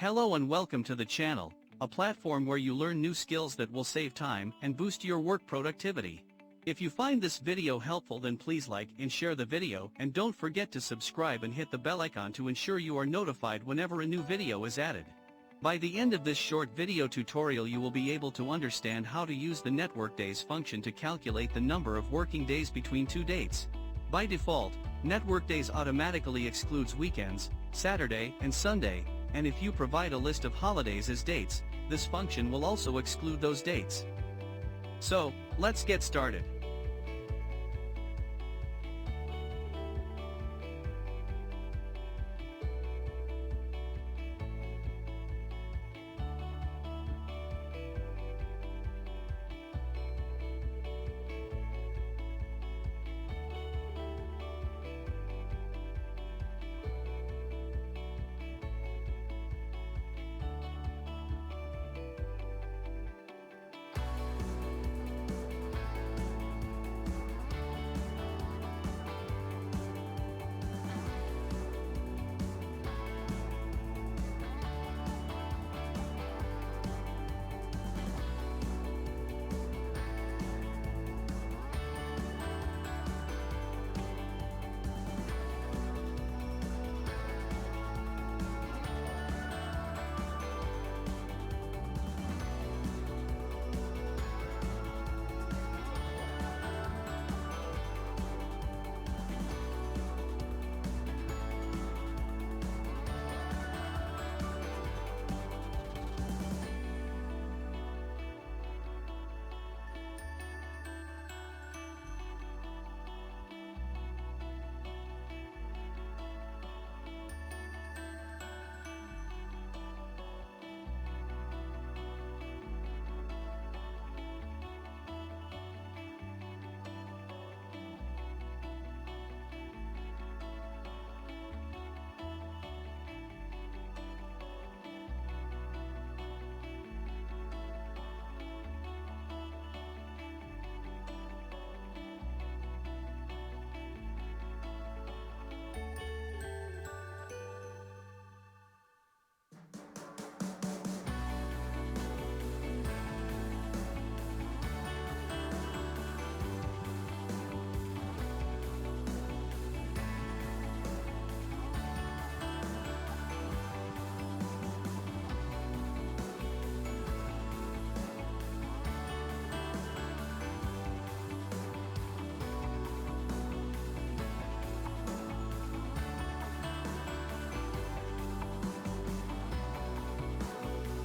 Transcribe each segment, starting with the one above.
Hello and welcome to the channel, a platform where you learn new skills that will save time and boost your work productivity. If you find this video helpful, then please like and share the video, and don't forget to subscribe and hit the bell icon to ensure you are notified whenever a new video is added. By the end of this short video tutorial, you will be able to understand how to use the NETWORKDAYS function to calculate the number of working days between two dates. By default, NETWORKDAYS automatically excludes weekends, Saturday and Sunday, and if you provide a list of holidays as dates, this function will also exclude those dates. So, let's get started.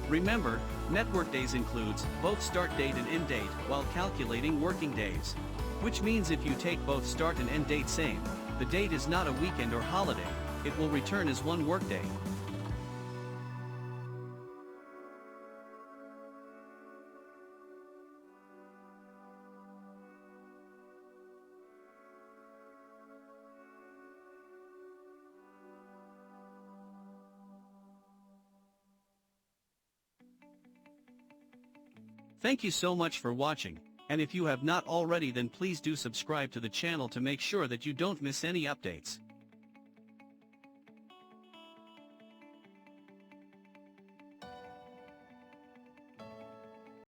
Remember, NETWORKDAYS includes both start date and end date while calculating working days. Which means if you take both start and end date same, the date is not a weekend or holiday, it will return as one workday. Thank you so much for watching, and if you have not already, then please do subscribe to the channel to make sure that you don't miss any updates.